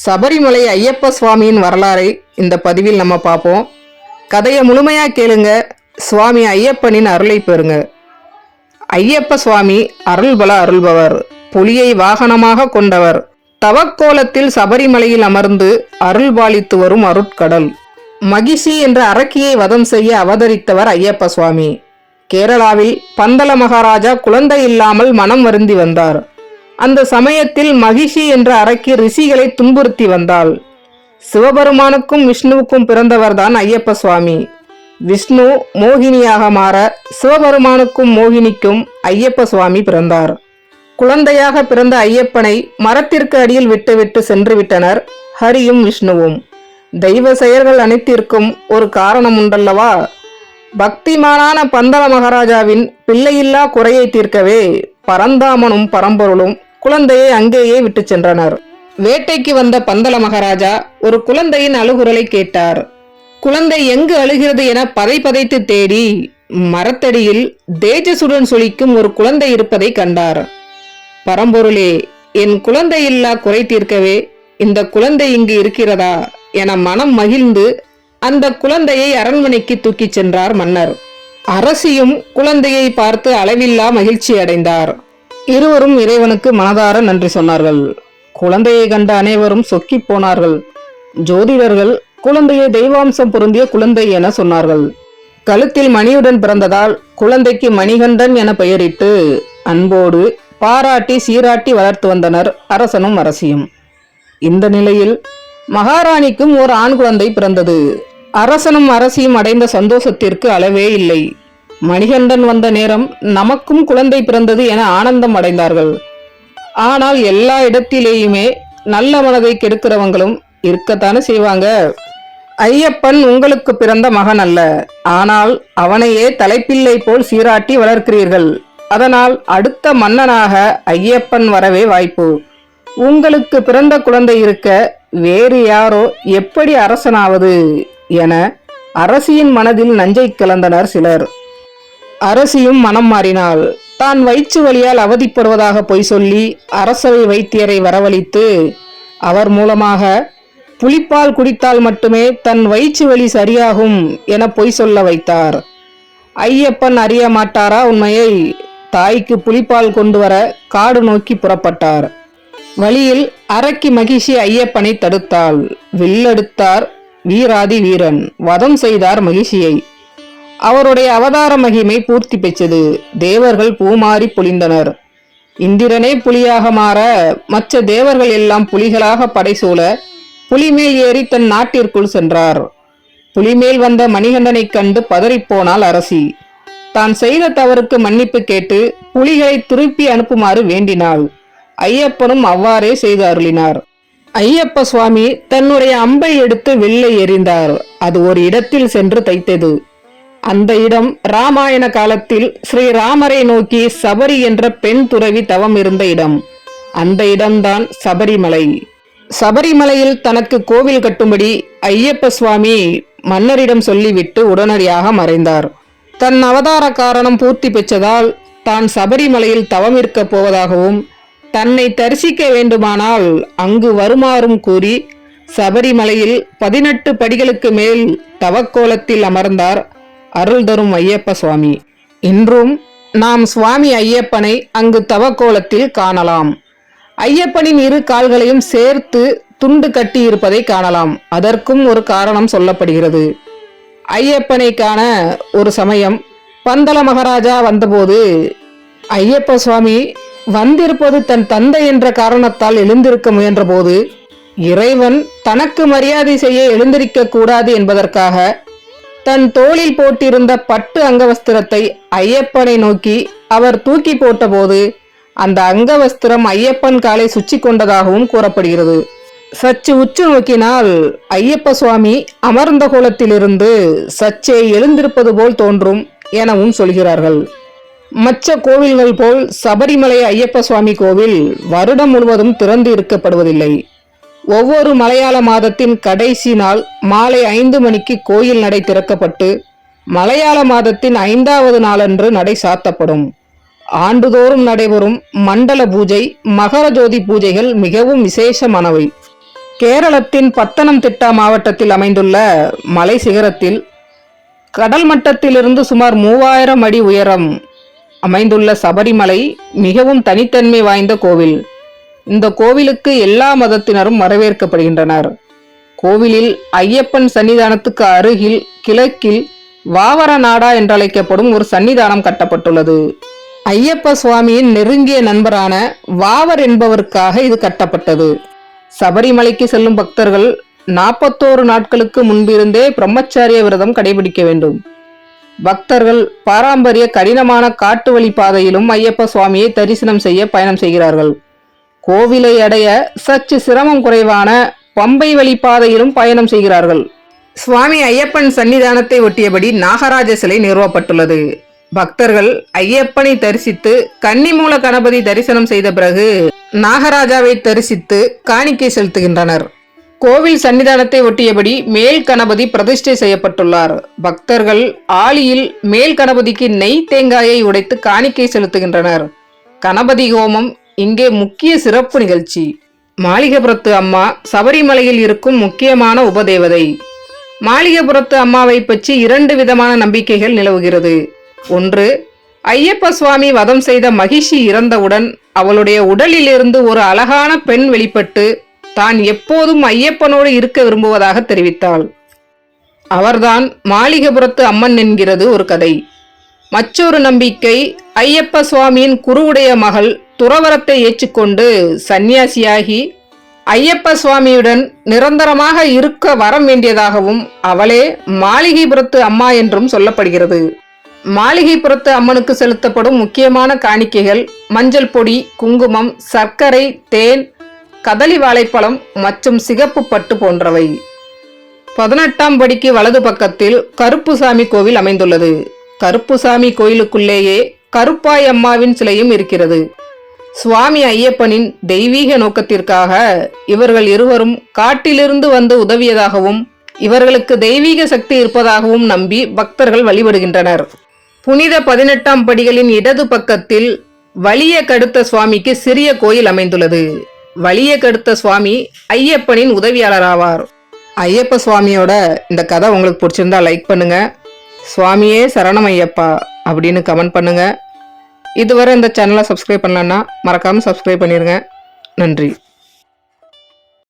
சபரிமலை ஐயப்ப சுவாமியின் வரலாறை இந்த பதிவில் நம்ம பார்ப்போம். கதையை முழுமையா கேளுங்க. சுவாமி ஐயப்பனின் அருளை பெறுங்க. ஐயப்ப சுவாமி அருள்பல அருள்பவர், புலியை வாகனமாக கொண்டவர், தவக்கோலத்தில் சபரிமலையில் அமர்ந்து அருள்பாலித்து வரும் அருட்கடல். மகிஷி என்ற அரக்கியை வதம் செய்ய அவதரித்தவர் ஐயப்ப சுவாமி. கேரளாவில் பந்தல மகாராஜா குழந்தை இல்லாமல் மனம் வருந்தி வந்தார். அந்த சமயத்தில் மகிஷி என்ற அரக்கி ரிஷிகளை துன்புறுத்தி வந்தாள். சிவபெருமானுக்கும் விஷ்ணுவுக்கும் பிறந்தவர்தான் ஐயப்ப சுவாமி. விஷ்ணு மோகினியாக மாற சிவபெருமானுக்கும் மோகினிக்கும் ஐயப்ப சுவாமி பிறந்தார். குழந்தையாக பிறந்த ஐயப்பனை மரத்திற்கு அடியில் விட்டுவிட்டு சென்று விட்டனர் ஹரியும் விஷ்ணுவும். தெய்வ செயல்கள் அனைத்திற்கும் ஒரு காரணம் உண்டல்லவா? பக்திமானான பந்தல மகாராஜாவின் பிள்ளையில்லா குறையை தீர்க்கவே பரந்தாமனும் பரம்பொருளும் குழந்தையை அங்கேயே விட்டு சென்றனர். வேட்டைக்கு வந்த பந்தல மகாராஜா ஒரு குழந்தையின் அழுகுரலை கேட்டார். குழந்தை எங்கு அழுகிறது என பதைத்து தேடி மரத்தடியில் தேஜசுடன் சொலிக்கும் ஒரு குழந்தை இருப்பதை கண்டார். பரம்பொருளே, என் குழந்தையில்லா குறை தீர்க்கவே இந்த குழந்தை இங்கு இருக்கிறதா என மனம் மகிழ்ந்து அந்த குழந்தையை அரண்மனைக்கு தூக்கிச் சென்றார் மன்னர். அரசியும் குழந்தையை பார்த்து அளவில்லா மகிழ்ச்சி அடைந்தார். இருவரும் இறைவனுக்கு மனதார நன்றி சொன்னார்கள். குழந்தையை கண்ட அனைவரும் சொக்கி போனார்கள். ஜோதிடர்கள் குழந்தையை தெய்வாம்சம் பொருந்திய குழந்தை என சொன்னார்கள். கழுத்தில் மணியுடன் பிறந்ததால் குழந்தைக்கு மணிகண்டன் என பெயரிட்டு அன்போடு பாராட்டி சீராட்டி வளர்த்து வந்தனர் அரசனும் அரசியும். இந்த நிலையில் மகாராணிக்கும் ஒரு ஆண் குழந்தை பிறந்தது. அரசனும் அரசியும் அடைந்த சந்தோஷத்திற்கு அளவே இல்லை. மணிகண்டன் வந்த நேரம் நமக்கும் குழந்தை பிறந்தது என ஆனந்தம் அடைந்தார்கள். ஆனால் எல்லா இடத்திலேயுமே நல்ல மனதை கெடுக்கிறவங்களும் இருக்கத்தானே செய்வாங்க. ஐயப்பன் உங்களுக்கு பிறந்த மகன் அல்ல, ஆனால் அவனையே தலைப்பிள்ளை போல் சீராட்டி வளர்க்கிறீர்கள். அதனால் அடுத்த மன்னனாக ஐயப்பன் வரவே வாய்ப்பு. உங்களுக்கு பிறந்த குழந்தை இருக்க வேறு யாரோ எப்படி அரசனாவது என அரசியின் மனதில் நஞ்சை கலந்தனர் சிலர். அரசியும் மனம் மாறினாள். தான் வயிற்று வலியால் அவதிப்படுவதாக பொய் சொல்லி அரசவை வைத்தியரை வரவழைத்து அவர் மூலமாக புலிப்பால் குடித்தால் மட்டுமே தன் வயிற்று வலி சரியாகும் என பொய் சொல்ல வைத்தார். ஐயப்பன் அறிய மாட்டாரா உண்மையை? தாய்க்கு புலிப்பால் கொண்டு வர காடு நோக்கி புறப்பட்டார். வழியில் அரக்கி மகிஷி ஐயப்பனை தடுத்தாள். வில்லெடுத்தார் வீராதி வீரன். வதம் செய்தார் மகிஷியை. அவருடைய அவதார மகிமை பூர்த்தி பெற்றது. தேவர்கள் பூமாறி பொழிந்தனர். இந்திரனே புலியாக மாற மற்ற தேவர்கள் எல்லாம் புலிகளாக படைசூழ புலிமேல் ஏறி தன் நாட்டிற்குள் சென்றார். புலிமேல் வந்த மணிகண்டனை கண்டு பதறிப்போனாள் அரசி. தான் செய்த தவறுக்கு மன்னிப்பு கேட்டு புலிகளை திருப்பி அனுப்புமாறு வேண்டினாள். ஐயப்பனும் அவ்வாறே செய்து அருளினார். ஐயப்ப சுவாமி தன்னுடைய அம்பை எடுத்து வில்லை எறிந்தார். அது ஒரு இடத்தில் சென்று தைத்தது. அந்த இடம் ராமாயண காலத்தில் ஸ்ரீராமரை நோக்கி சபரி என்ற பெண் துறவி தவம் இருந்த இடம். அந்த இடம்தான் சபரிமலை. சபரிமலையில் தனக்கு கோவில் கட்டும்படி ஐயப்ப சுவாமி மன்னரிடம் சொல்லிவிட்டு உடனடியாக மறைந்தார். தன் அவதார காரணம் பூர்த்தி பெற்றதால் தான் சபரிமலையில் தவம் இருக்க போவதாகவும் தன்னை தரிசிக்க வேண்டுமானால் அங்கு வருமாறும் கூறி சபரிமலையில் 18 படிகளுக்கு மேல் தவக்கோலத்தில் அமர்ந்தார் அருள் தரும் ஐயப்ப சுவாமி. இன்றும் நாம் சுவாமி ஐயப்பனை அங்கு தவக்கோலத்தில் காணலாம். ஐயப்பனின் இரு கால்களையும் சேர்த்து துண்டு கட்டி இருப்பதை காணலாம். அதற்கும் ஒரு காரணம் சொல்லப்படுகிறது. ஐயப்பனை காண ஒரு சமயம் பந்தல மகாராஜா வந்தபோது ஐயப்ப சுவாமி வந்திருப்பது தன் தந்தை என்ற காரணத்தால் எழுந்திருக்க முயன்ற போது இறைவன் தனக்கு மரியாதை செய்ய எழுந்திருக்க கூடாது என்பதற்காக தன் தோளில் போட்டிருந்த பட்டு அங்கவஸ்திரத்தை ஐயப்பனை நோக்கி அவர் தூக்கி போட்டபோது அந்த அங்கவஸ்திரம் ஐயப்பன் காலை சுற்றி கொண்டதாகவும் கூறப்படுகிறது. சற்று உற்று நோக்கினால் ஐயப்ப சுவாமி அமர்ந்த கோலத்திலிருந்து சற்றே எழுந்திருப்பது போல் தோன்றும் எனவும் சொல்கிறார்கள். மற்ற கோவில்கள் போல் சபரிமலை ஐயப்ப சுவாமி கோவில் வருடம் முழுவதும் திறந்து இருக்கப்படுவதில்லை. ஒவ்வொரு மலையாள மாதத்தின் கடைசி நாள் மாலை 5 மணிக்கு கோயில் நடை திறக்கப்பட்டு மலையாள மாதத்தின் 5வது நாளன்று நடை சாத்தப்படும். ஆண்டுதோறும் நடைபெறும் மண்டல பூஜை, மகர ஜோதி பூஜைகள் மிகவும் விசேஷமானவை. கேரளத்தின் பத்தனம்திட்டா மாவட்டத்தில் அமைந்துள்ள மலை சிகரத்தில் கடல் மட்டத்திலிருந்து சுமார் 3000 அடி உயரம் அமைந்துள்ள சபரிமலை மிகவும் தனித்தன்மை வாய்ந்த கோவில். இந்த கோவிலுக்கு எல்லா மதத்தினரும் வரவேற்கப்படுகின்றனர். கோவிலில் ஐயப்பன் சன்னிதானத்துக்கு அருகில் கிழக்கில் வாவர நாடா என்றழைக்கப்படும் ஒரு சன்னிதானம் கட்டப்பட்டுள்ளது. ஐயப்ப சுவாமியின் நெருங்கிய நண்பரான வாவர் என்பவருக்காக இது கட்டப்பட்டது. சபரிமலைக்கு செல்லும் பக்தர்கள் 41 நாட்களுக்கு முன்பிருந்தே பிரம்மச்சாரிய விரதம் கடைபிடிக்க வேண்டும். பக்தர்கள் பாரம்பரிய கடினமான காட்டு வழி பாதையிலும் ஐயப்ப சுவாமியை தரிசனம் செய்ய பயணம் செய்கிறார்கள். கோவிலை அடைய சற்று சிரமம் குறைவான பம்பை வழி பாதையிலும் பயணம் செய்கிறார்கள். சுவாமி ஐயப்பன் சன்னிதானத்தை ஒட்டியபடி நாகராஜ சிலை நிறுவப்பட்டுள்ளது. பக்தர்கள் ஐயப்பனை தரிசித்து கன்னிமூல கணபதி தரிசனம் செய்த பிறகு நாகராஜாவை தரிசித்து காணிக்கை செலுத்துகின்றனர். கோவில் சன்னிதானத்தை ஒட்டியபடி மேல் கணபதி பிரதிஷ்டை செய்யப்பட்டுள்ளார். பக்தர்கள் ஆளியில் மேல் கணபதிக்கு நெய் தேங்காயை உடைத்து காணிக்கை செலுத்துகின்றனர். கணபதி ஹோமம் இங்கே முக்கிய சிறப்பு நிகழ்ச்சி. மாளிகைபுரத்து அம்மா சபரிமலையில் இருக்கும் முக்கியமான உபதேவதை. மாளிகைபுரத்து அம்மாவை பற்றி 2 விதமான நம்பிக்கைகள் நிலவுகிறது. ஒன்று, ஐயப்ப சுவாமி வதம் செய்த மகிஷி இறந்தவுடன் அவளுடைய உடலிலிருந்து ஒரு அழகான பெண் வெளிப்பட்டு தான் எப்போதும் ஐயப்பனோடு இருக்க விரும்புவதாக தெரிவித்தாள். அவர்தான் மாளிகைபுரத்து அம்மன் என்கிறது ஒரு கதை. மற்றொரு நம்பிக்கை, ஐயப்ப சுவாமியின் குருவுடைய மகள் துறவரத்தை ஏற்றுக்கொண்டு சந்நியாசியாகி ஐயப்ப சுவாமியுடன் நிரந்தரமாக இருக்க வரம் வேண்டியதாகவும் அவளே மாளிகைபுரத்து அம்மா என்றும் சொல்லப்படுகிறது. மாளிகைபுரத்து அம்மனுக்கு செலுத்தப்படும் முக்கியமான காணிக்கைகள் மஞ்சள் பொடி, குங்குமம், சர்க்கரை, தேன், கதலி வாழைப்பழம் மற்றும் சிகப்பு பட்டு போன்றவை. 18ஆம் படிக்கு வலது பக்கத்தில் கருப்புசாமி கோவில் அமைந்துள்ளது. கருப்புசாமி கோயிலுக்குள்ளேயே கருப்பாய் அம்மாவின் சிலையும் இருக்கிறது. சுவாமி ஐயப்பனின் தெய்வீக நோக்கத்திற்காக இவர்கள் இருவரும் காட்டிலிருந்து வந்து உதவியதாகவும் இவர்களுக்கு தெய்வீக சக்தி இருப்பதாகவும் நம்பி பக்தர்கள் வழிபடுகின்றனர். புனித 18ஆம் படிகளின் இடது பக்கத்தில் வலிய கடுத்த சுவாமிக்கு சிறிய கோயில் அமைந்துள்ளது. வலிய கடுத்த சுவாமி ஐயப்பனின் உதவியாளராவார். ஐயப்ப சுவாமியோட இந்த கதை உங்களுக்கு பிடிச்சிருந்தா லைக் பண்ணுங்க. சுவாமியே சரணம் ஐயப்பா அப்படின்னு கமெண்ட் பண்ணுங்க. இதுவரை இந்த சேனலை சப்ஸ்கிரைப் பண்ணலன்னா மறக்காம சப்ஸ்கிரைப் பண்ணிருங்க. நன்றி.